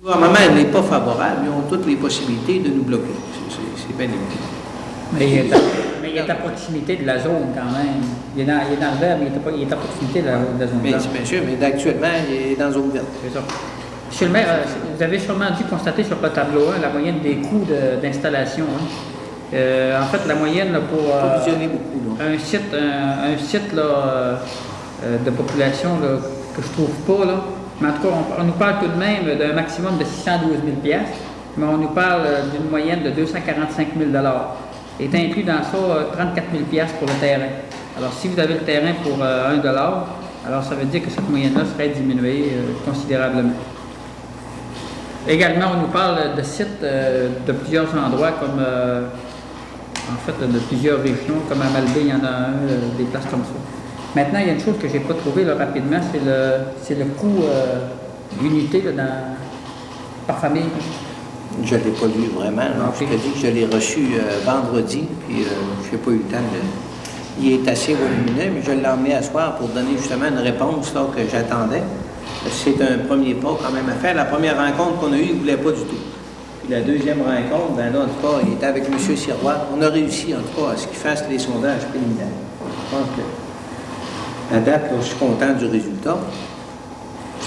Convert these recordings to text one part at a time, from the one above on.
Normalement, elle n'est pas favorable. Ils ont toutes les possibilités de nous bloquer. C'est bien évident. Mais il est à proximité de la zone quand même. Il est dans le vert, mais il est à proximité de la zone verte. Bien sûr, mais actuellement, il est dans zone verte. C'est ça. Monsieur le maire, vous avez sûrement dû constater sur le tableau 1 la moyenne des coûts d'installation. En fait, la moyenne là, pour beaucoup, un site là, de population là, que je trouve pas, là. Mais en tout cas, on nous parle tout de même d'un maximum de 612 000 $, mais on nous parle d'une moyenne de 245 000 $. Et est inclus dans ça 34 000 $ pour le terrain. Alors, si vous avez le terrain pour 1 $, alors ça veut dire que cette moyenne-là serait diminuée considérablement. Également, on nous parle de sites de plusieurs endroits, comme en fait de plusieurs régions, comme à Malbaie, il y en a un, des places comme ça. Maintenant, il y a une chose que je n'ai pas trouvée là, rapidement, c'est le coût d'unité par famille. Je ne l'ai pas lu vraiment. Je te dis que je l'ai reçu vendredi, puis je n'ai pas eu le temps de... Il est assez volumineux, mais je l'ai emmené à soir pour donner justement une réponse là, que j'attendais. C'est un premier pas quand même à faire. La première rencontre qu'on a eue, il ne voulait pas du tout. Puis la deuxième rencontre, ben là, en tout cas, il était avec M. Sirois. On a réussi, en tout cas, à ce qu'il fasse les sondages préliminaires. Je pense que, à date, là, je suis content du résultat.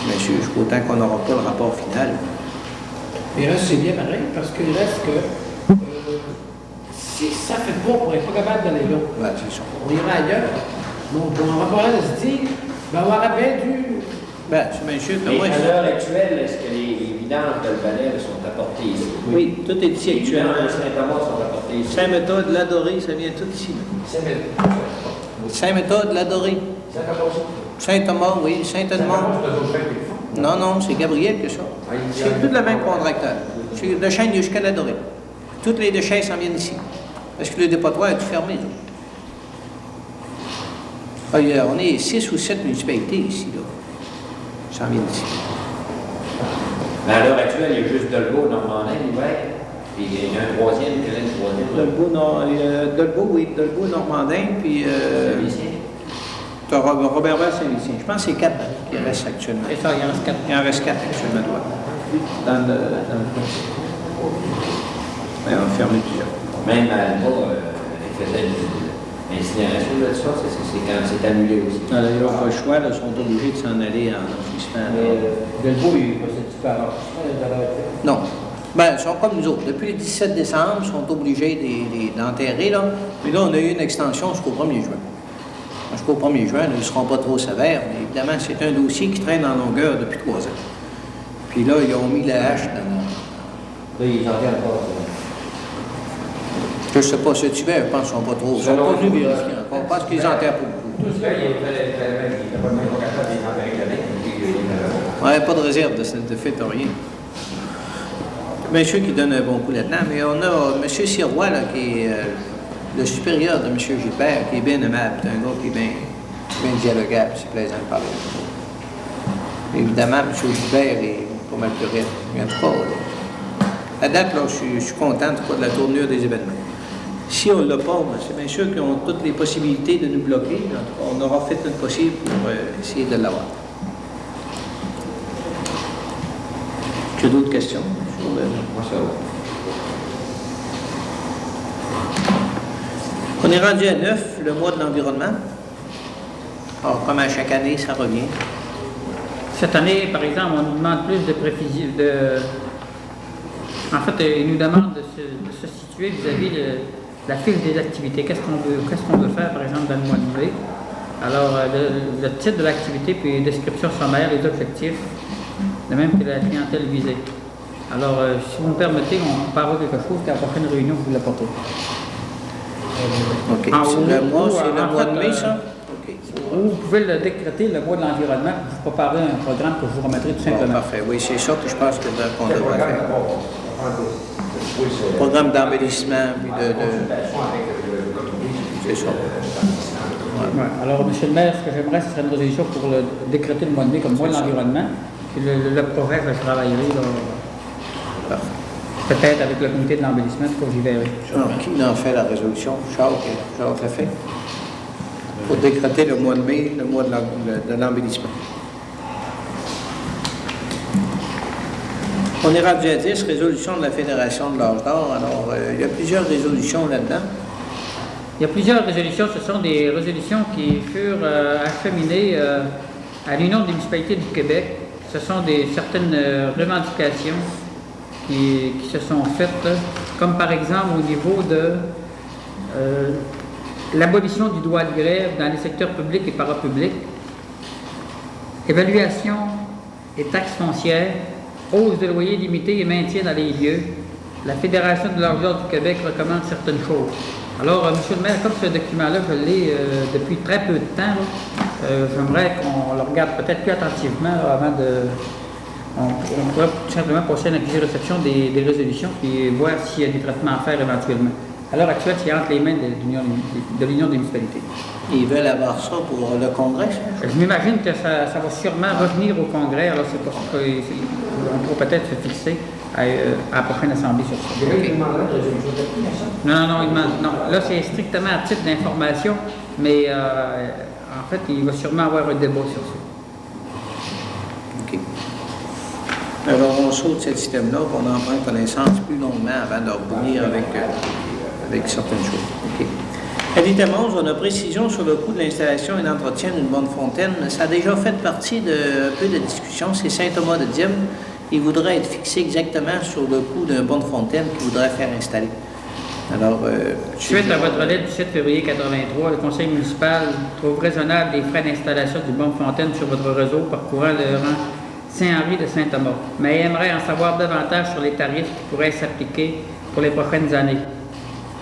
Monsieur, je suis content qu'on n'aura pas le rapport final. Il reste, c'est bien pareil, parce qu'il reste que si ça fait pas, on n'est pas capable d'aller là. Ouais, c'est ça. On ira ailleurs. Donc, on va pas de se dire, ben, on aurait bien dû. Ben, c'est bien sûr que Mais moi. à l'heure actuelle, est-ce que les vidanges de Valais sont apportées ici? Oui, tout est ici Les actuellement. vidanges de Saint-Thomas sont apportées ici. Saint-Méthode, l'Adoré, ça vient tout ici. Saint-Méthode, l'Adoré. Saint-Thomas, oui, Saint-Edmond. Non, non, c'est Gabriel que ça. C'est tout le même contracteur. C'est de Chêne jusqu'à l'Adoré. Toutes les déchets s'en viennent ici. Parce que le dépotoir est tout fermé. Là. On est 6 ou 7 municipalités ici. Là. S'en viennent ici. Mais à l'heure actuelle, il y a juste Dolbeau, Normandin, l'hiver. Puis il y a un troisième, quel est le troisième? Dolbeau, oui, Dolbeau, Normandin, puis... tu as Robert Saint-Lucien. Je pense que c'est 4 qui restent actuellement. C'est ça, il en reste 4. Il en reste 4 actuellement, dans le on a fermé plusieurs. Même à Alma, il faisait l'incinération de ça, c'est quand c'est annulé aussi. Non, ils n'ont pas le choix, ils sont obligés de s'en aller en enfouissement. Delvaux, il possède-tu pas alors? Non. Ben, ils sont comme nous autres. Depuis le 17 décembre, ils sont obligés d'enterrer, là. Puis là, on a eu une extension jusqu'au 1er juin. Jusqu'au 1er juin, là, ils ne seront pas trop sévères, mais évidemment, c'est un dossier qui traîne en longueur depuis 3 ans. Puis là, ils ont mis la hache dans... Là, ils enterrent pas. Je ne sais pas, cet hiver, je pense qu'ils ne sont pas trop... Ils ne sont pas venus vérifier encore, parce qu'ils enterrent pas beaucoup. Tout ce qu'il n'était pas même pas capable d'enterrer l'année. On n'avait pas de réserve de fait rien. Bien sûr qu'il donne un bon coup là-dedans, mais on a M. Sirois, là, qui est le supérieur de M. Gilbert, qui est bien aimable. C'est un gars qui est bien dialogable, c'est plaisant de parler. Évidemment, M. Gilbert est pas mal plus raide. Mais en tout cas, à date, là, je suis content de la tournure des événements. Si on ne l'a pas, c'est bien sûr qu'ils ont toutes les possibilités de nous bloquer. En tout cas, on aura fait notre possible pour essayer de l'avoir. Tu as d'autres questions? Moi, ça va. On est rendu à 9, le mois de l'environnement. Alors, comme à chaque année, ça revient. Cette année, par exemple, on nous demande plus de précision. En fait, il nous demande de se situer vis-à-vis de la fiche des activités. Qu'est-ce qu'on veut faire, par exemple, dans le mois de mai? Alors, le titre de l'activité, puis les descriptions sommaires, les objectifs, de même que la clientèle visée. Alors, si vous me permettez, on parlera quelque chose, puis à la prochaine réunion, vous l'apportez. OK. C'est le mois de mai, ça? OK. Ou vous pouvez le décréter, le mois de l'environnement, puis vous préparez un programme que je vous remettrai tout simplement. Bon, parfait. Oui, c'est ça que je pense qu'on devrait faire. Programme d'embellissement, puis c'est ça. Ouais. Alors, M. le maire, ce que j'aimerais, ce serait une résolution pour décréter le mois de mai comme mois de l'environnement. Puis le projet, je travaillerai là, peut-être avec le comité de l'embellissement, pour j'y verrai. Alors, qui en fait la résolution? Charles l'a fait. Pour décréter le mois de mai, le mois de l'embellissement. On est rendu à 10, résolution de la Fédération de l'âge d'or. Alors, il y a plusieurs résolutions là-dedans. Il y a plusieurs résolutions. Ce sont des résolutions qui furent acheminées à l'Union des municipalités du Québec. Ce sont certaines revendications qui se sont faites, comme par exemple au niveau de l'abolition du droit de grève dans les secteurs publics et parapublics, évaluation et taxes foncières, hausse de loyer limité et maintien dans les lieux. La Fédération de l'âge d'or du Québec recommande certaines choses. Alors, M. le maire, comme ce document-là, je l'ai depuis très peu de temps, j'aimerais qu'on le regarde peut-être plus attentivement avant de... On pourrait tout simplement passer à une accusé réception des résolutions et voir s'il y a des traitements à faire éventuellement. À l'heure actuelle, c'est entre les mains de l'Union des municipalités. Ils veulent avoir ça pour le Congrès, ça? Je m'imagine que ça va sûrement revenir au Congrès, alors c'est pour ça qu'on pourra peut-être se fixer à la prochaine Assemblée sur ça. Non. Là, c'est strictement à titre d'information, mais en fait, il va sûrement avoir un débat sur ça. OK. Alors, on saute ce système-là, puis on en prend connaissance plus longuement avant de revenir avec certaines choses. OK. Edith Mons, on a précision sur le coût de l'installation et d'entretien d'une bonne fontaine. Ça a déjà fait partie d'un peu de discussion. C'est Saint-Thomas-de-Dième. Il voudrait être fixé exactement sur le coût d'une bonne fontaine qu'il voudrait faire installer. Alors, suite à votre lettre du 7 février 83, le conseil municipal trouve raisonnable les frais d'installation d'une bonne fontaine sur votre réseau parcourant le rang Saint-Henri de Saint-Thomas, mais aimerait en savoir davantage sur les tarifs qui pourraient s'appliquer pour les prochaines années.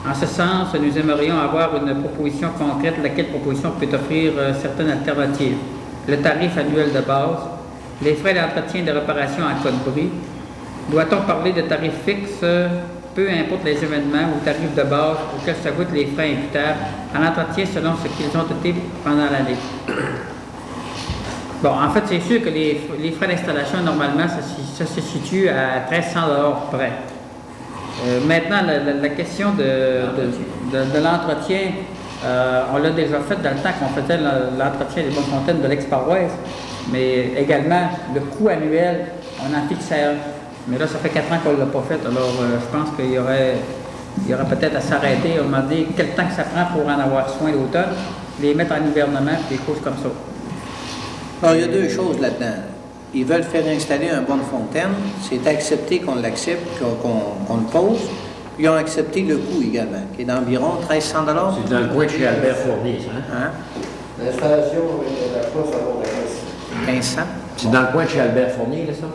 En ce sens, nous aimerions avoir une proposition concrète, laquelle proposition peut offrir certaines alternatives. Le tarif annuel de base, les frais d'entretien et de réparation en cas de bris. Doit-on parler de tarifs fixes, peu importe les événements, ou tarifs de base auxquels s'ajoutent les frais imputables en entretien selon ce qu'ils ont été pendant l'année? Bon, en fait, c'est sûr que les frais d'installation, normalement, ça se situe à 1 300 $ près. Maintenant, la question de l'entretien, on l'a déjà fait dans le temps qu'on faisait l'entretien des bonnes fontaines de l'ex-paroisse, mais également, le coût annuel, on en fixait un. Mais là, ça fait 4 ans qu'on ne l'a pas fait, alors je pense qu'il y aurait peut-être à s'arrêter, on m'a dit quel temps que ça prend pour en avoir soin l'automne, les mettre en hivernement, des choses comme ça. Alors, il y a deux choses là-dedans. Ils veulent faire installer une bonne fontaine. C'est accepté qu'on l'accepte, qu'on le pose. Puis ils ont accepté le coût également, qui est d'environ 1 300 $. C'est dans le coin de chez Albert Fournier, ça, hein? L'installation avec la course, ça vaut 1500. C'est dans le coin de chez Albert Fournier, là, ça?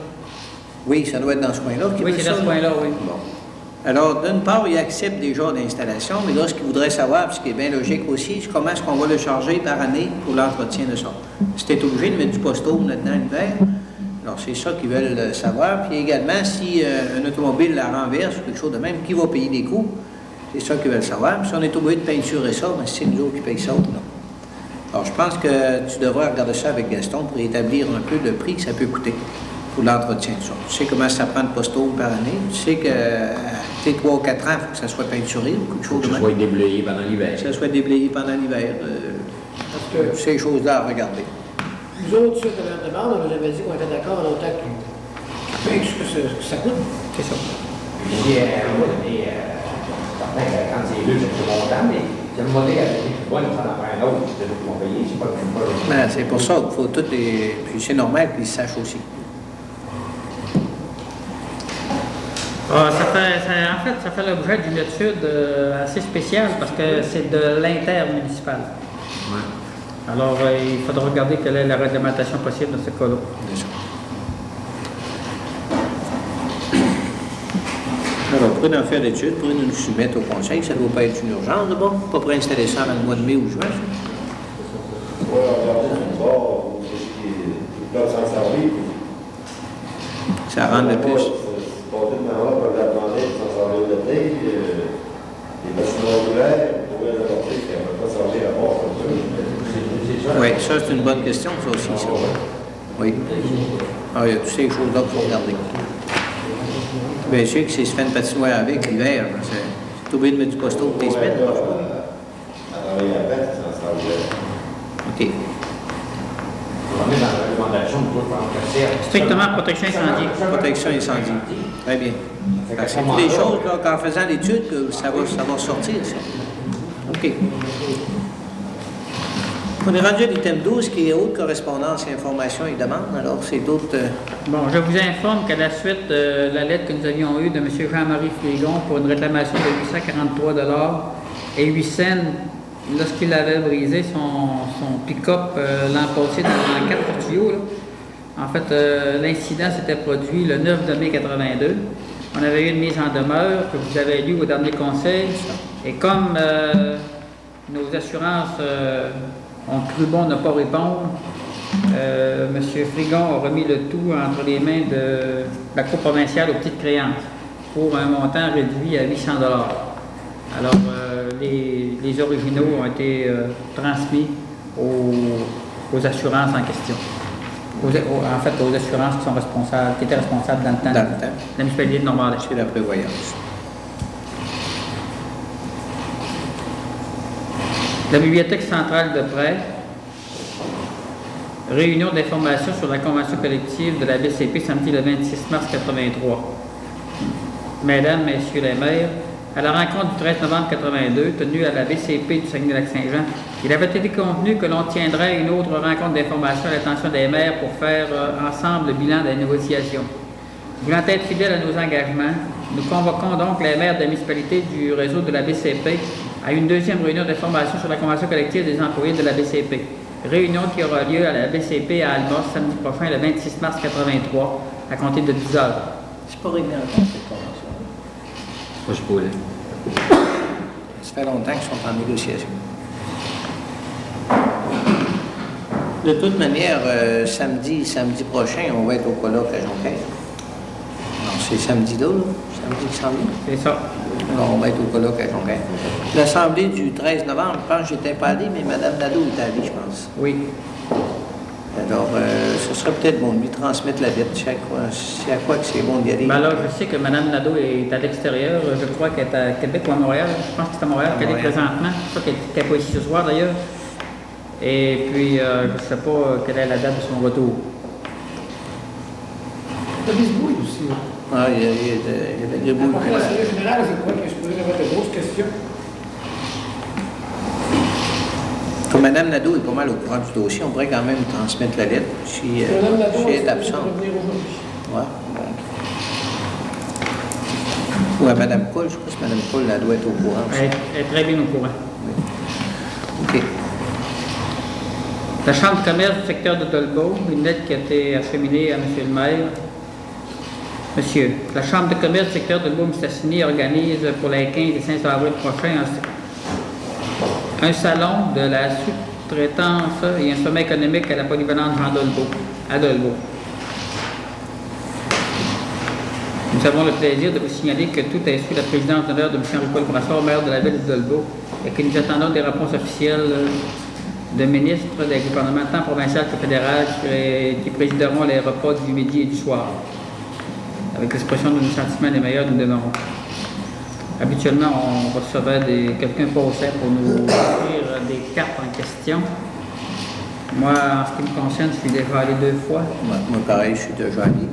Oui, ça doit être dans ce coin-là. Oui, c'est dans ce coin-là, oui. Bon. Alors, d'une part, ils acceptent déjà l'installation, mais là, ce qu'ils voudraient savoir, puis ce qui est bien logique aussi, c'est comment est-ce qu'on va le charger par année pour l'entretien de ça. Si tu es obligé de mettre du postaume là-dedans l'hiver, alors c'est ça qu'ils veulent savoir. Puis également, si un automobile la renverse ou quelque chose de même, qui va payer des coûts? C'est ça qu'ils veulent savoir. Puis si on est obligé de peinturer ça, bien, c'est nous autres qui payent ça ou non. Alors, je pense que tu devrais regarder ça avec Gaston pour établir un peu le prix que ça peut coûter pour l'entretien de ça. Tu sais comment ça prend de postaume par année. Tu sais que 3 ou 4 ans, il faut que ça soit peinturé ou quelque chose de même. Que ça soit déblayé pendant l'hiver. Que ça soit déblayé pendant l'hiver. Parce que Ces choses-là à regarder. nous autres, ceux qui avaient une demande, on nous avait dit qu'on était d'accord en autant qu'ils payent ce que ça coûte. C'est ça. Puis, quand c'est deux, c'est longtemps, mais c'est le modèle avec les bonnes, ça en prend un autre, c'est l'autre qui vont payer, c'est pas le même. Ben, c'est pour ça qu'il faut tout les... Puis c'est normal qu'ils sachent aussi. En fait, ça fait l'objet d'une étude assez spéciale parce que c'est de l'intermunicipal. Ouais. Alors, il faudra regarder quelle est la réglementation possible dans ce cas-là. C'est ça. Alors, vous pourrez en faire l'étude, vous pourrez nous soumettre au conseil. Ça ne doit pas être une urgence, d'abord. Pas pour installer ça dans le mois de mai ou juin. Oui, regardez du bord, où c'est qui doit s'en servir. Ça rend le plus. C'est pas tout le monde peut la demander de s'en servir l'été, les bâtiments ouverts, on pourrait l'apporter, puis on ne peut pas servir à bord comme ça. C'est ça. Oui, ça, c'est une bonne question, ça aussi. Ça. Oui. Alors, il y a toutes ces choses-là qu'il faut regarder. Bien sûr que si se fait une patinoire avec l'hiver, c'est obligé de mettre du costaud pour tes semaines, marche pas. À travailler à peine, s'en servir. OK. On est dans recommandations, toi, je pense que c'est... Strictement protection incendie. Protection incendie. Très bien. C'est toutes les choses là, qu'en faisant l'étude, que ça va sortir, ça. OK. On est rendu à l'item 12 qui est haute correspondance et information et demande. Alors, c'est d'autres. Bon, je vous informe qu'à la suite de la lettre que nous avions eue de M. Jean-Marie Frégon pour une réclamation de 843 et 8 cents lorsqu'il avait brisé son pick-up l'an passé dans la 4 tuyaux. Là. En fait, l'incident s'était produit le 9 mai 82. On avait eu une mise en demeure que vous avez lue au dernier conseil. Et comme nos assurances ont cru bon ne pas répondre, M. Frigon a remis le tout entre les mains de la Cour provinciale aux petites créances pour un montant réduit à 800 $. Alors, les originaux ont été transmis aux assurances en question. En fait, aux assurances qui étaient responsables dans le temps de la municipalité de Normandie. C'est la prévoyance. La Bibliothèque centrale de prêt, réunion d'information sur la convention collective de la BCP samedi le 26 mars 83. Mesdames, Messieurs les maires, à la rencontre du 13 novembre 82, tenue à la BCP du Saguenay-Lac-Saint-Jean, il avait été convenu que l'on tiendrait une autre rencontre d'information à l'attention des maires pour faire ensemble le bilan des négociations. Voulant être fidèles à nos engagements, nous convoquons donc les maires des municipalités du réseau de la BCP à une deuxième réunion d'information sur la convention collective des employés de la BCP. Réunion qui aura lieu à la BCP à Alma samedi prochain, le 26 mars 83, à compter de 10 heures. C'est pas réglé encore, cette convention. Moi, je posais. Ça fait longtemps qu'ils sont en négociation. De toute manière, samedi prochain, on va être au colloque à Jonquière. Alors, c'est samedi-là, samedi qui s'en vient. C'est ça. Alors, on va être au colloque à Jonquière. L'assemblée du 13 novembre, je pense que j'étais pas allé, mais Mme Nadeau était allée, je pense. Oui. Alors, ce serait peut-être bon de lui transmettre la lettre. C'est à quoi que c'est bon d'y aller. Ben alors, je sais que Mme Nadeau est à l'extérieur. Je crois qu'elle est à Québec ou à Montréal. Je pense que c'est à Montréal qu'elle est présentement. C'est ça qu'elle n'est pas ici ce soir, d'ailleurs. Et puis, je ne sais pas quelle est la date de son retour. Le bisbouille aussi. Ah, il y avait des bouts. Après l'Assemblée générale, je crois que je pourrais avoir de grosses questions. Comme Mme Nadeau est pas mal au courant du dossier, on pourrait quand même transmettre la lettre si Mme Nadeau, elle est absente. revenir aujourd'hui. Ouais, bon. Ou à Mme Cole, je pense que Mme Cole, elle doit être au courant aussi. Elle est très bien au courant. OK. La Chambre de commerce du secteur de Dolbeau, une lettre qui a été acheminée à M. le maire. Monsieur, la Chambre de commerce du secteur de Dolbeau-Mistassini organise pour les 15 et 16 avril prochains un salon de la sous-traitance et un sommet économique à la polyvalente Jean Dolbeau, à Dolbeau. Nous avons le plaisir de vous signaler que tout est sous la présidence d'honneur de M. Henri-Paul Brassard, maire de la ville de Dolbeau, et que nous attendons des réponses officielles de ministres des gouvernements tant provincial que fédéral qui présideront les repas du midi et du soir. Avec l'expression de nos sentiments les meilleurs, nous demeurons. Habituellement, on recevait quelqu'un passait pour nous offrir des cartes en question. Moi, en ce qui me concerne, je suis déjà allé 2 fois. Moi, pareil, je suis déjà allé.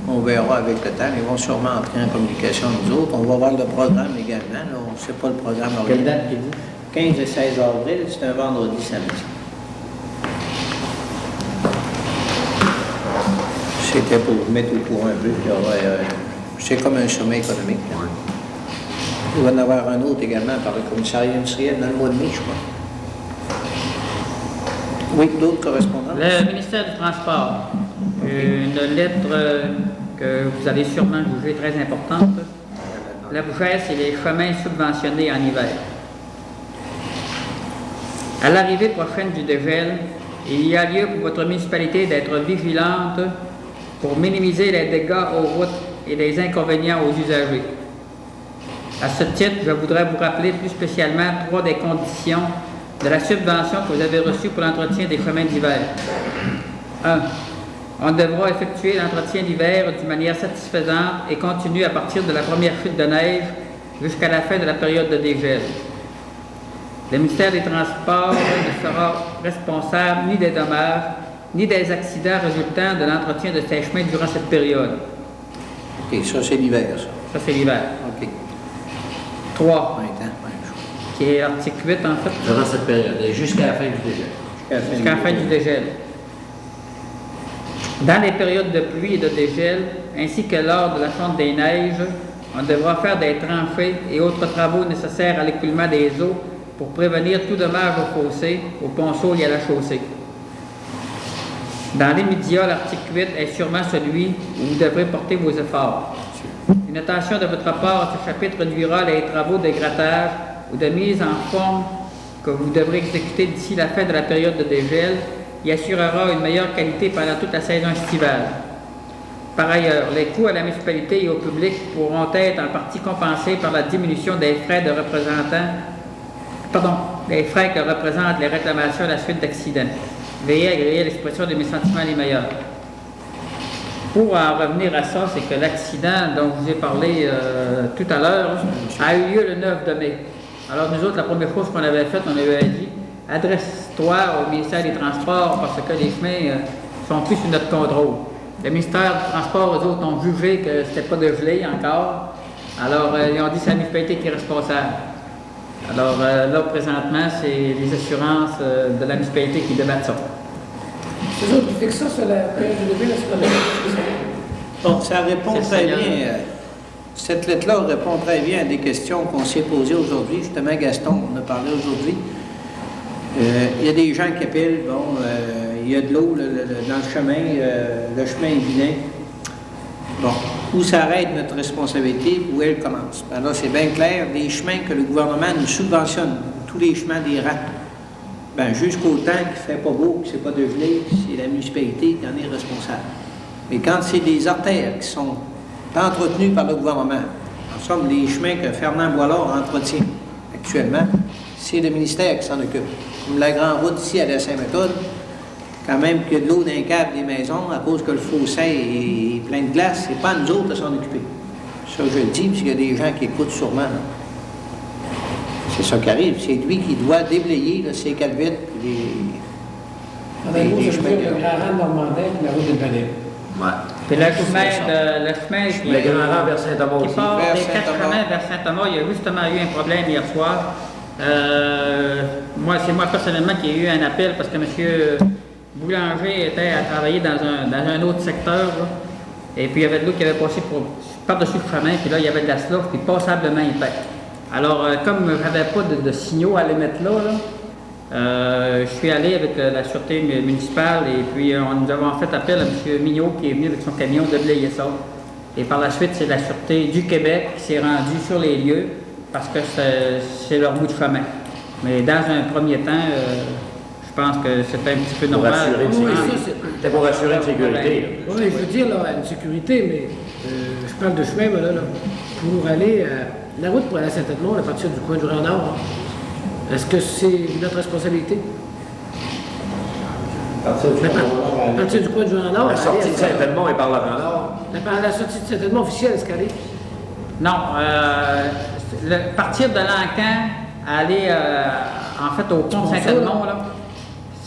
On verra avec le temps. Ils vont sûrement entrer en communication avec nous autres. On va voir le programme également. Là. On ne sait pas le programme. Quelle date il dit? 15 et 16 avril, c'est un vendredi, samedi. C'était pour vous mettre au courant un peu. C'est comme un sommet économique. Là. Il va y en avoir un autre également par le commissariat industriel dans le mois de mai, je crois. Oui, d'autres correspondants? Le ministère du Transport, une lettre que vous allez sûrement juger très importante. La Bouchesse et les chemins subventionnés en hiver. À l'arrivée prochaine du dégel, il y a lieu pour votre municipalité d'être vigilante pour minimiser les dégâts aux routes et les inconvénients aux usagers. À ce titre, je voudrais vous rappeler plus spécialement 3 des conditions de la subvention que vous avez reçue pour l'entretien des chemins d'hiver. 1. On devra effectuer l'entretien d'hiver d'une manière satisfaisante et continue à partir de la première chute de neige jusqu'à la fin de la période de dégel. Le ministère des Transports ne sera responsable ni des dommages, ni des accidents résultant de l'entretien de ces chemins durant cette période. OK, ça, c'est l'hiver, ça. Ça, c'est l'hiver. OK. 3, Printemps, même chose. qui est l'article 8, en fait, Durant cette période, et jusqu'à la fin du dégel. jusqu'à la fin du dégel. Dans les périodes de pluie et de dégel, ainsi que lors de la fonte des neiges, on devra faire des tranchées et autres travaux nécessaires à l'écoulement des eaux pour prévenir tout dommage aux fossés, aux ponceaux et à la chaussée. Dans l'immédiat, l'article 8 est sûrement celui où vous devrez porter vos efforts. Une attention de votre part à ce chapitre réduira les travaux de grattage ou de mise en forme que vous devrez exécuter d'ici la fin de la période de dégel et assurera une meilleure qualité pendant toute la saison estivale. Par ailleurs, les coûts à la municipalité et au public pourront être en partie compensés par la diminution des frais que représentent les réclamations à la suite d'accidents. Veuillez agréer l'expression de mes sentiments les meilleurs. Pour en revenir à ça, c'est que l'accident dont je vous ai parlé tout à l'heure a eu lieu le 9 de mai. Alors nous autres, la première chose qu'on avait faite, on avait dit, adresse-toi au ministère des Transports parce que les chemins sont plus sous notre contrôle. Le ministère du Transport, eux autres, ont jugé que c'était pas de gelée encore. Alors ils ont dit que c'est la municipalité qui est responsable. Alors là, présentement, c'est les assurances de la municipalité qui débattent ça. C'est eux qui fixent ça sur la période de début, c'est pas la Bon, ça répond C'est très Seigneur. bien. Cette lettre-là répond très bien à des questions qu'on s'est posées aujourd'hui. Justement, Gaston, on a parlé aujourd'hui. Il y a des gens qui appellent, bon, il y a de l'eau dans le chemin, le chemin est vilain. Bon, où s'arrête notre responsabilité, où elle commence? Ben là, c'est bien clair, les chemins que le gouvernement nous subventionne, tous les chemins des rats, ben jusqu'au temps qu'il ne fait pas beau, que c'est pas de gelée, c'est la municipalité qui en est responsable. Mais quand c'est des artères qui sont entretenues par le gouvernement, en somme, les chemins que Fernand Boilard entretient actuellement, c'est le ministère qui s'en occupe. Comme la grande route ici à la Saint-Méthode, quand même qu'il y a de l'eau dans les caves des maisons, à cause que le fossé est plein de glace, c'est pas à nous autres de s'en occuper. Ça, je le dis, parce qu'il y a des gens qui écoutent sûrement. Là. C'est ça qui arrive. C'est lui qui doit déblayer là, ces calvettes, En un mot, je veux dire le grand rang de Normandin et la route de Panel. Ouais. Puis le chemin qui, Le grand rang vers Saint-Thomas qui aussi. part Vers des 4 Saint-Thomas. chemins vers Saint-Thomas, il y a justement eu un problème hier soir. C'est moi personnellement qui ai eu un appel parce que M. Boulanger était à travailler dans un autre secteur. Là. Et puis il y avait de l'eau qui avait passé par-dessus le chemin, puis là il y avait de la slough, puis passablement épais. Alors, comme je n'avais pas de signaux à les mettre là, je suis allé avec la sûreté municipale et puis nous avons fait appel à M. Mignot qui est venu avec son camion déblayer ça. Et par la suite, c'est la sûreté du Québec qui s'est rendue sur les lieux parce que c'est leur bout de chemin. Mais dans un premier temps, je pense que c'était un petit peu Pour normal. assurer une Oui, sécurité. ça, c'est- C'était pour assurer une sécurité. Oui, je veux dire, là, une sécurité, mais je parle de chemin, mais là, pour aller, la route pour aller à Saint-Edmond, à partir du coin du Renard, est-ce que c'est notre responsabilité? À partir du À partir du coin du Renard, La sortie de Saint-Edmond est par le Renard. La sortie de Saint-Edmond officielle, est-ce qu'elle est? Non, partir de l'Encan, aller en fait au pont de Saint-Edmond, là,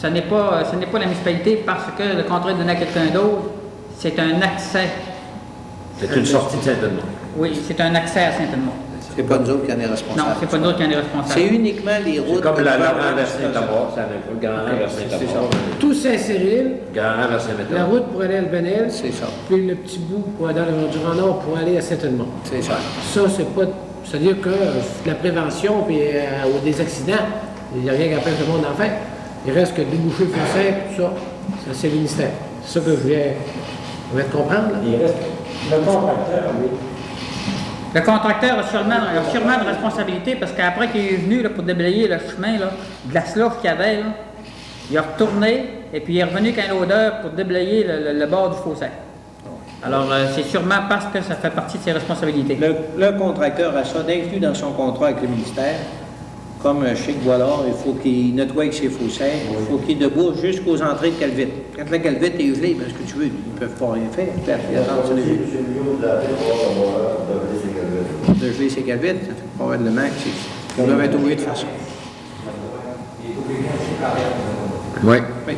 ce n'est pas la municipalité parce que le contrat est donné à quelqu'un d'autre, c'est un accès. C'est une sortie de Saint-Edmond. Oui, c'est un accès à Saint-Edmond. C'est pas nous autres qui en est Non, responsable. c'est pas nous autres qui en est C'est responsable. uniquement les routes. C'est comme que la le rang gouvernement vers subventionne. Saint-Thomas, c'est le grand rang vers Saint-Thomas. Tout Saint-Cyril, Grand rang vers la Saint-Méthode. route pour aller à Albanel, C'est ça. puis le petit bout pour aller dans le du Renard pour aller à Saint-Edmond. C'est ça. Ça, c'est pas. C'est-à-dire que la prévention puis ou des accidents, il n'y a rien qui empêche le monde d'en faire. Il reste que déboucher le fossé, tout ça, ça c'est le ministère. C'est ça que je vais te comprendre. Là. Il reste le contracteur, lui. Le contracteur a sûrement de responsabilité parce qu'après qu'il est venu là, pour déblayer le chemin, là, de la slough qu'il y avait, là, il a retourné et puis il est revenu qu'un odeur pour déblayer le bord du fossé. Alors, c'est sûrement parce que ça fait partie de ses responsabilités. Le contracteur a ça d'inclus dans son contrat avec le ministère. Comme chez Boilard, il faut qu'il nettoie avec ses fossés, il faut qu'il débouche jusqu'aux entrées de calvite. Quand la calvite est gelée, ben, ce que tu veux, ils ne peuvent pas rien faire. Il a entendu M. Lyon de la de ses calvettes. De geler ses calvites, ça fait probablement qu'ils doivent être obligés de faire ça. Oui. Oui.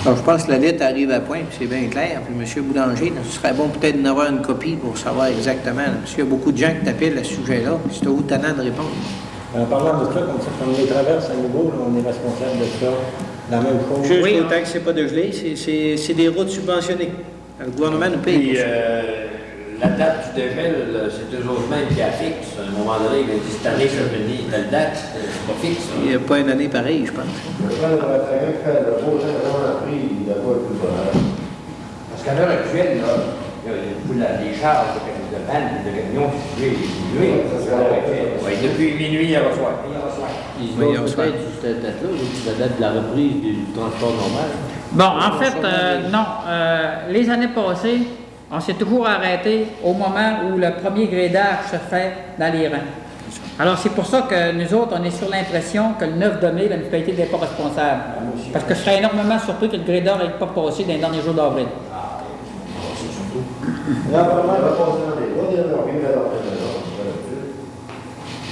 Alors, je pense que la lettre arrive à point, puis c'est bien clair. Puis M. Boulanger, là, ce serait bon peut-être d'en avoir une copie pour savoir exactement. Là, parce qu'il y a beaucoup de gens qui t'appellent à ce sujet-là. C'est au tannant de répondre. En parlant de ça, comme ça, quand on les traverse à nouveau, là, on est responsable de ça. La même chose. Juste Oui, autant que c'est pas de gelée, c'est des routes subventionnées. Le gouvernement nous paye Puis pour ça. la date du dégel, c'est eux autres mêmes qui la fixent. À un moment donné, ils disent cette année, ça venir, telle date, c'est pas fixe. Il n'y a pas une année pareille, je pense. Le plan de matériel, le beau temps qu'on a pris, il n'a pas plus bonheur. Parce qu'à l'heure actuelle, là, les charges de vannes, de camions, c'est diminué. Oui, depuis minuit hier au soir. Ils Oui, vont on se fait. peut-être sur cette date-là, la date de la reprise du transport normal. Bon, en fait, non. Les années passées, on s'est toujours arrêté au moment où le premier grédage se fait dans les rangs. Alors, c'est pour ça que nous autres, on est sur l'impression que le 9 de mai, la municipalité n'est pas responsable. Parce que je serais énormément surpris que le grédage n'ait pas passé dans les derniers jours d'avril. Là, vraiment, il va passer dans les routes, il va arriver à leur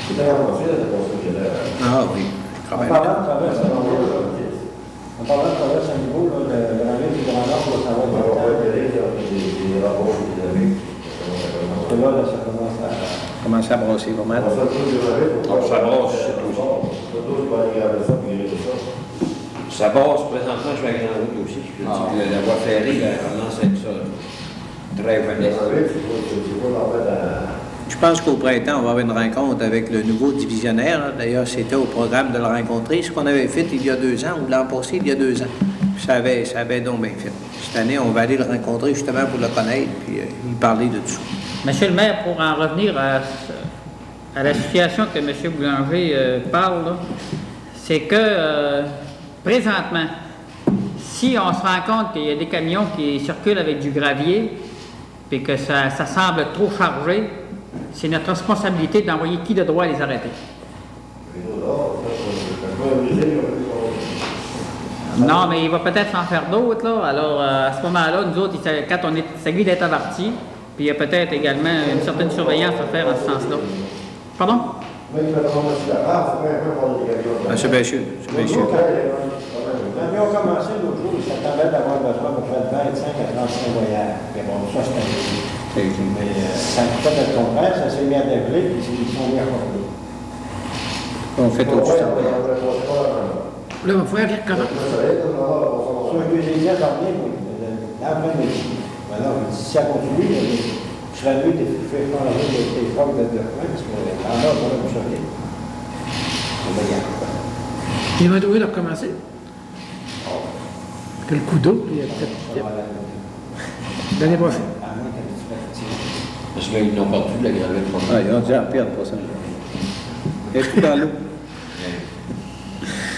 c'est la moitié de la construction. Ah oui, quand En même. parlant de traverse à niveau, là, la ville du Grand Nord, là, ça va On va être pas y aller dans des rapports qu'ils avaient. parce que là, ça commence à... Commence à brasser pas mal. On s'en trouve de la ville. Ça brasse, c'est tout. D'autres vont aller regarder ça, puis ils ça. Ça brasse présentement, je vais à Grande Route aussi. Je dis que la voie ferrée, là, elle commence à être ça. Très jeunesse. C'est pas en fait à... Je pense qu'au printemps, on va avoir une rencontre avec le nouveau divisionnaire. Là. D'ailleurs, c'était au programme de le rencontrer. Ce qu'on avait fait il y a 2 ans, ou l'an passé, il y a 2 ans. Ça avait donc bien fait. Cette année, on va aller le rencontrer justement pour le connaître, puis lui parler de tout ça. Monsieur le maire, pour en revenir à la situation que M. Boulanger parle, là, c'est que présentement, si on se rend compte qu'il y a des camions qui circulent avec du gravier, puis que ça semble trop chargé, c'est notre responsabilité d'envoyer qui de droit à les arrêter. Non, mais il va peut-être s'en faire d'autres, là. Alors, à ce moment-là, nous autres, quand on est, il s'agit d'être avertis, puis il y a peut-être également une certaine surveillance à faire en ce sens-là. Pardon? Ah, c'est bien sûr, c'est bien sûr. Quand ils ont commencé l'autre jour, ils s'attendaient d'avoir besoin de faire 25 à 35 voyages. Mais bon, ça, c'était... Mais ça n'a pas de contraire, ça s'est mis à développer, puis ils sont mis à compter. On fait autre chose. Là, il va falloir qu'ils recommencent. Sur que j'ai dit à dormir, l'après-midi. Alors, si ça continue, je serais mieux de faire changer le téléphone de développement, parce que en là, on va vous sauver. On va y aller. Ils vont être obligés de recommencer. Que le coup d'eau, il y a peut-être l'année prochaine. À moins qu'elle soit fatiguée. Parce qu'ils n'ont pas pu la gravette. Ah, ils ont déjà perdre pour ça. Et tout dans l'eau.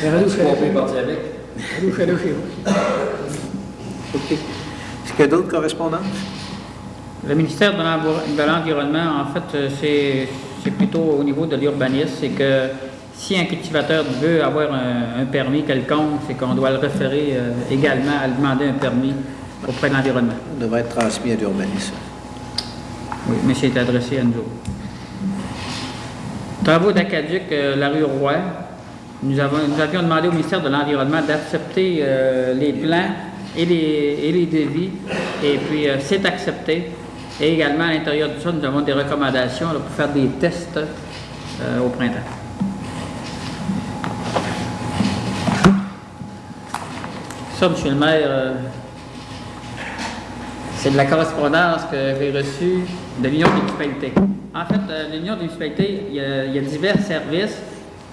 Les radios, je On peut partir avec. fais le chez vous. OK. Est-ce qu'il y a d'autres correspondances? Le ministère de l'Environnement, en fait, c'est plutôt au niveau de l'urbanisme, c'est que si un cultivateur veut avoir un permis quelconque, c'est qu'on doit le référer également à demander un permis auprès de l'environnement. On devrait être transmis à l'urbanisme. Oui, mais c'est adressé à nous autres. Travaux d'aqueduc, la rue Roy. Nous avions demandé au ministère de l'Environnement d'accepter les plans et les devis, et puis c'est accepté. Et également, à l'intérieur de ça, nous avons des recommandations là, pour faire des tests au printemps. Ça, M. le maire, c'est de la correspondance que j'ai reçue de l'Union des municipalités. En fait, l'Union des municipalités, il y a divers services,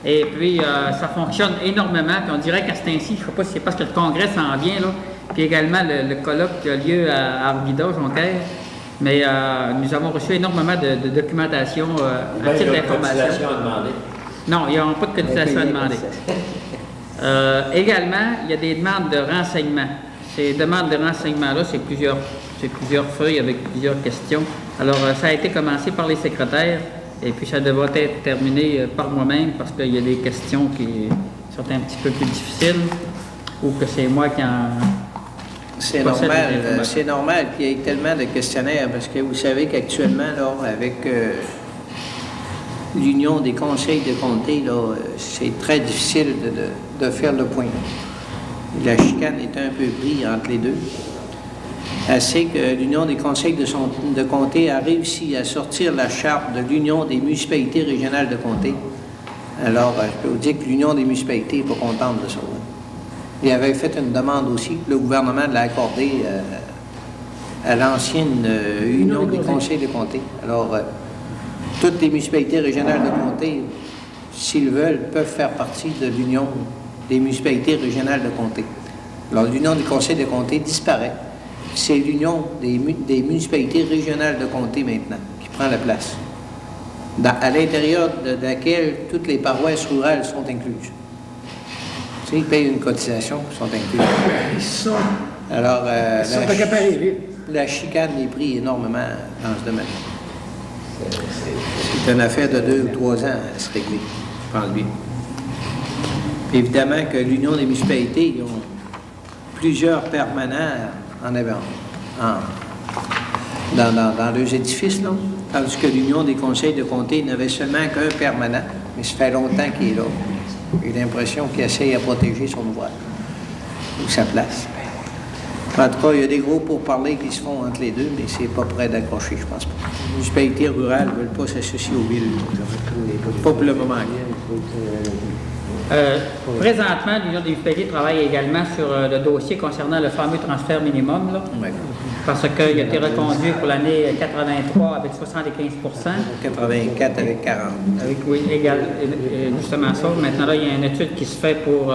et puis ça fonctionne énormément, puis on dirait qu'à ce temps-ci, je ne sais pas si c'est parce que le congrès s'en vient, là, puis également le colloque qui a lieu à Arvida, Jonquière, mais nous avons reçu énormément de documentation à titre d'information. Non, il n'y a pas de cotisation à demander. Également, il y a des demandes de renseignements. Ces demandes de renseignements-là, c'est plusieurs feuilles avec plusieurs questions. Alors, ça a été commencé par les secrétaires, et puis ça devra être terminé par moi-même, parce qu'il y a des questions qui sont un petit peu plus difficiles, ou que c'est moi qui en... C'est normal qu'il y ait tellement de questionnaires, parce que vous savez qu'actuellement, là, avec l'Union des conseils de comté, là, c'est très difficile de faire le point. La chicane est un peu prise entre les deux. Assez que l'Union des conseils de comté a réussi à sortir la charte de l'Union des municipalités régionales de comté. Alors, je peux vous dire que l'Union des municipalités n'est pas contente de ça. Il avait fait une demande aussi, le gouvernement l'a accordé à l'ancienne Union des conseils de comté. Alors, toutes les municipalités régionales de comté, s'ils veulent, peuvent faire partie de l'Union des municipalités régionales de comté. Alors, l'Union des conseils de comté disparaît. C'est l'Union des municipalités régionales de comté maintenant qui prend la place, à l'intérieur de laquelle toutes les paroisses rurales sont incluses. Tu sais, ils payent une cotisation, ils sont inclus. Ils sont, Alors, ils sont accaparés, oui. la chicane est prise énormément dans ce domaine. C'est une affaire de 2 ou 3 ans à se régler, je pense bien. Puis évidemment que l'Union des municipalités, ils ont plusieurs permanents dans leurs édifices, là, tandis que l'Union des conseils de comté n'avait seulement qu'un permanent, mais ça fait longtemps qu'il est là. J'ai l'impression qu'il essaye à protéger son ouvrage ou sa place. En tout cas, il y a des gros pourparlers qui se font entre les deux, mais c'est pas prêt d'accrocher, je pense pas. Les municipalités rurales ne veulent pas s'associer aux villes. Pas pour le moment. Présentement, l'Union des municipalités travaille également sur le dossier concernant le fameux transfert minimum, là, Ouais. parce qu'il a été reconduit pour l'année 83 avec 75 84 avec 40. avec, oui, justement ça. Maintenant, là, il y a une étude qui se fait pour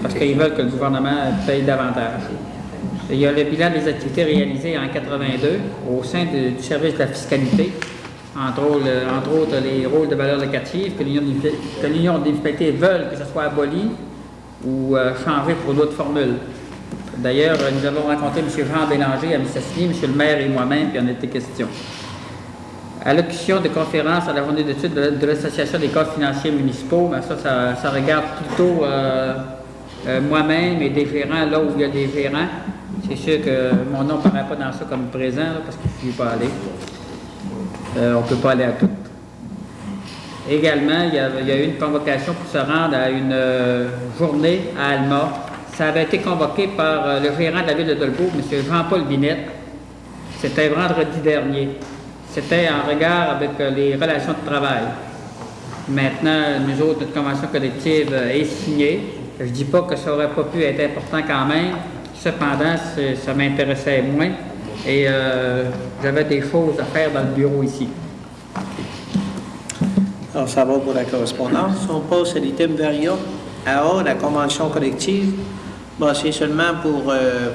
parce qu'ils veulent que le gouvernement paye davantage. Il y a le bilan des activités réalisées en 82 au sein du service de la fiscalité, entre autres les rôles de valeur locative que l'Union des municipalités veulent que ce soit aboli ou changé pour d'autres formules. D'ailleurs, nous avons rencontré M. Jean Bélanger à Mistassini, M. le maire et moi-même, puis il en était question. Allocution de conférence à la journée d'études de l'Association des cadres financiers municipaux, mais ça regarde plutôt moi-même et des gérants là où il y a des gérants. C'est sûr que mon nom ne paraît pas dans ça comme présent, là, parce qu'il ne faut pas aller. On ne peut pas aller à tout. Également, il y a eu une convocation pour se rendre à une journée à Alma. Ça avait été convoqué par le gérant de la ville de Dolbeau, M. Jean-Paul Binette. C'était vendredi dernier. C'était en regard avec les relations de travail. Maintenant, nous autres, notre convention collective est signée. Je ne dis pas que ça n'aurait pas pu être important quand même. Cependant, ça m'intéressait moins. Et j'avais des choses à faire dans le bureau ici. Alors, ça va pour la correspondance. On passe à l'item variant. À A, la convention collective. Bon, c'est seulement pour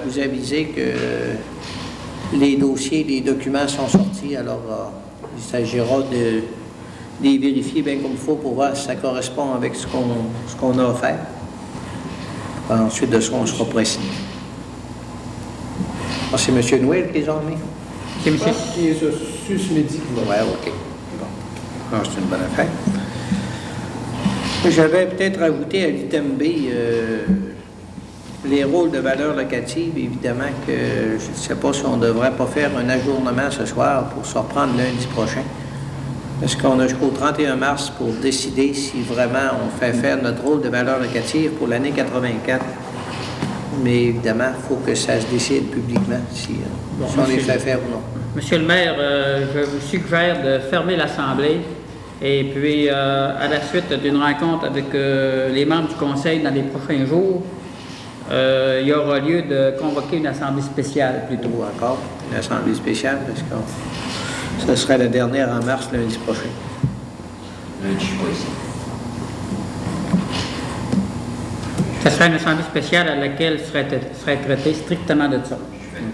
vous aviser que les dossiers, les documents sont sortis. Alors, il s'agira de les vérifier bien comme il faut pour voir si ça correspond avec ce qu'on a offert. Ensuite de ça, on sera précis. Ah, c'est M. Noël qui les a mis? C'est monsieur. Qui est susmédic. Oui, OK. Bon. Ah, c'est une bonne affaire. J'avais peut-être ajouté à l'item B les rôles de valeur locative. Évidemment que je ne sais pas si on ne devrait pas faire un ajournement ce soir pour se reprendre lundi prochain. Parce qu'on a jusqu'au 31 mars pour décider si vraiment on fait faire notre rôle de valeur locative pour l'année 84. Mais évidemment, il faut que ça se décide publiquement si on les fait faire ou non. Monsieur le maire, je vous suggère de fermer l'Assemblée et puis à la suite d'une rencontre avec les membres du Conseil dans les prochains jours, il y aura lieu de convoquer une Assemblée spéciale plutôt. Ou encore une Assemblée spéciale parce que ce sera la dernière en mars lundi prochain. Lundi, je suis pas ici. Ce sera une assemblée spéciale à laquelle serait traité strictement de ça.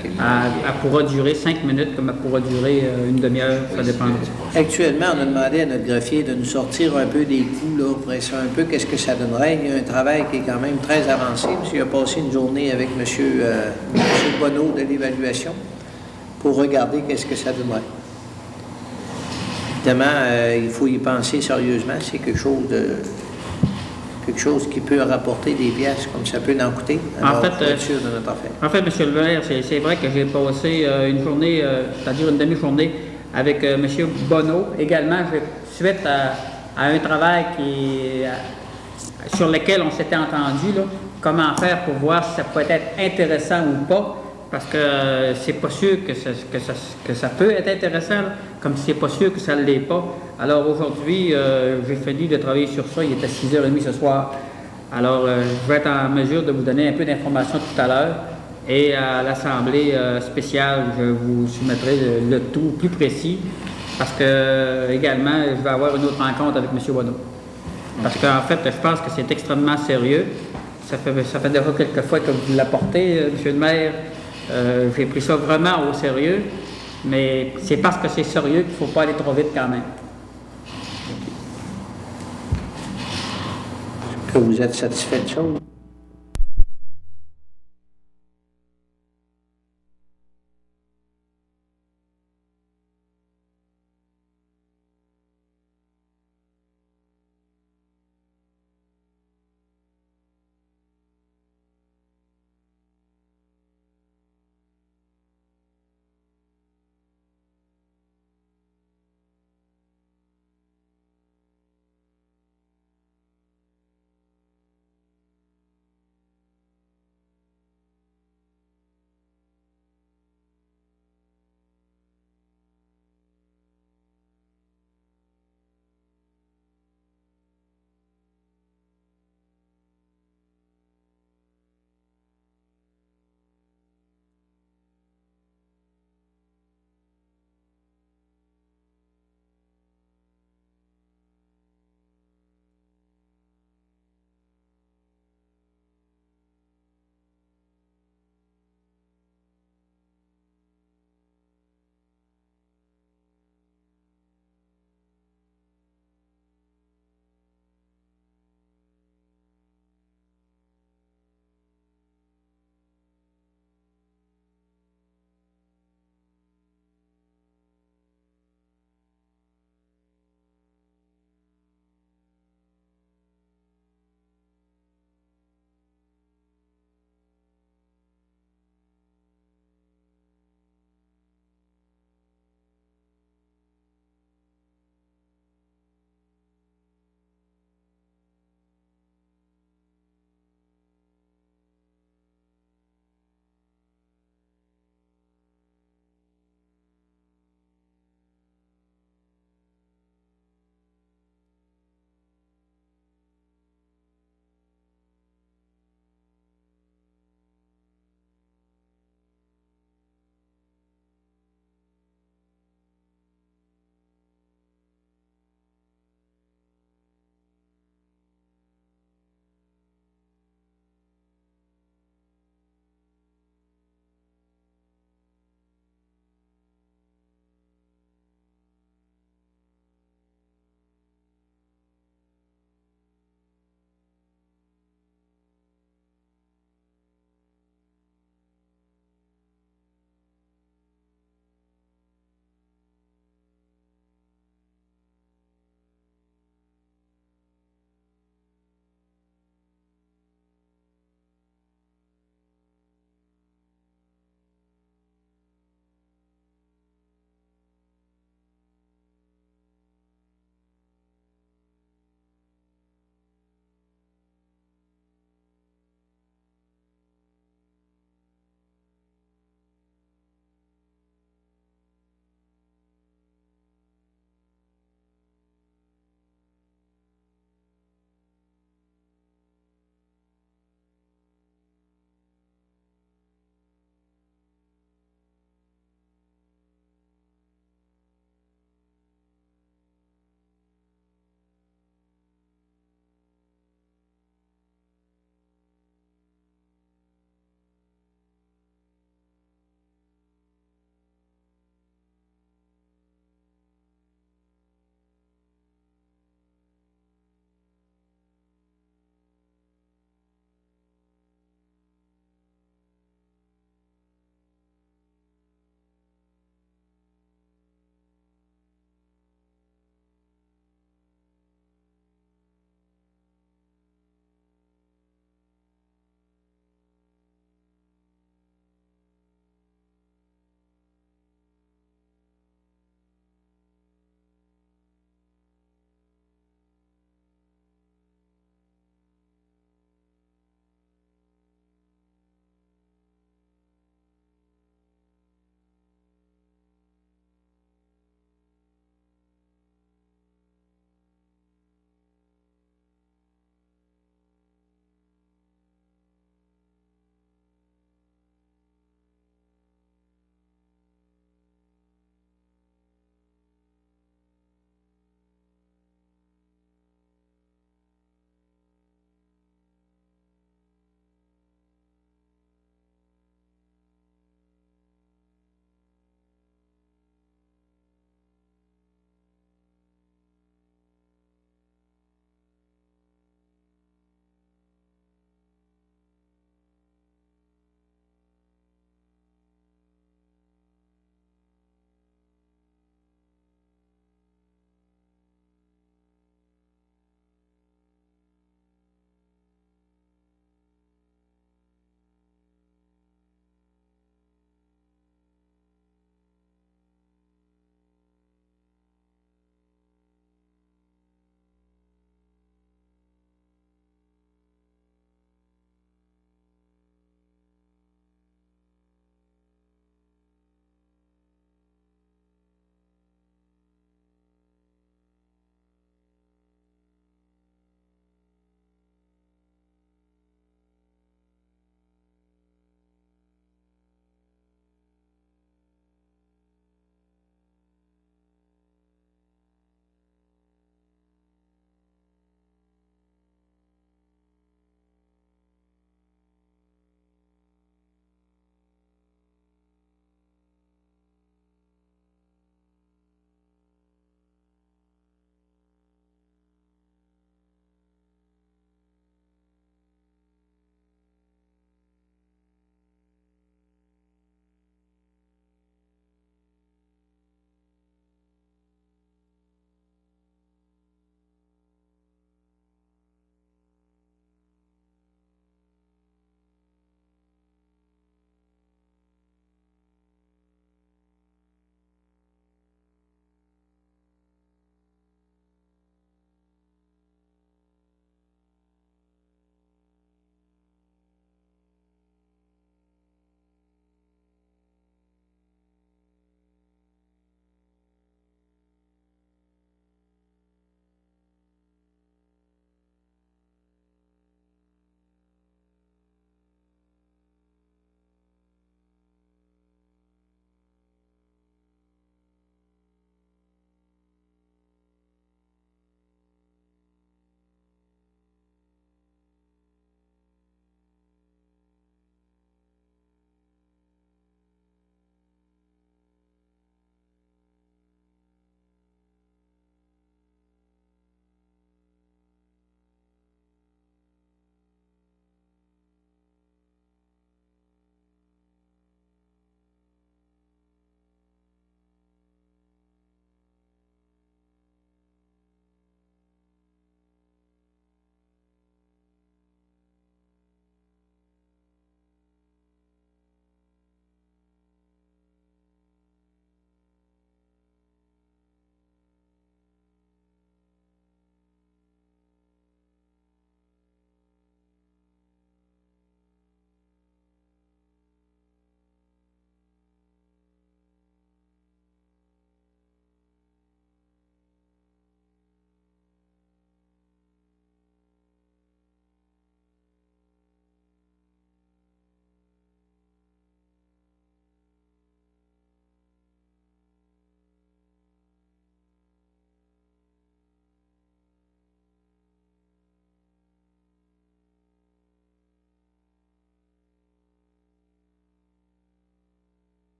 Okay. Elle pourra durer 5 minutes comme elle pourra durer une demi-heure, ça dépend. Actuellement, on a demandé à notre greffier de nous sortir un peu des coûts, là, pour essayer un peu qu'est-ce que ça donnerait. Il y a un travail qui est quand même très avancé. Il a passé une journée avec M. Bonneau de l'évaluation pour regarder qu'est-ce que ça donnerait. Évidemment, il faut y penser sérieusement. C'est quelque chose qui peut rapporter des pièces comme ça peut en coûter. Alors, de notre affaire. En fait, M. le maire, c'est vrai que j'ai passé une journée, c'est-à-dire une demi-journée, avec M. Bonneau. Également, suite à un travail sur lequel on s'était entendu, là, comment faire pour voir si ça peut être intéressant ou pas, parce que c'est pas sûr que ça peut être intéressant, là, comme c'est pas sûr que ça ne l'est pas. Alors aujourd'hui, j'ai fini de travailler sur ça, il était 6h30 ce soir. Alors je vais être en mesure de vous donner un peu d'informations tout à l'heure. Et à l'Assemblée spéciale, je vous soumettrai le tout plus précis, parce que également, je vais avoir une autre rencontre avec M. Bonneau. Parce qu'en fait, je pense que c'est extrêmement sérieux. Ça fait déjà quelques fois que vous l'apportez, M. le maire. J'ai pris ça vraiment au sérieux, mais c'est parce que c'est sérieux qu'il ne faut pas aller trop vite quand même. Que vous êtes satisfait de ça?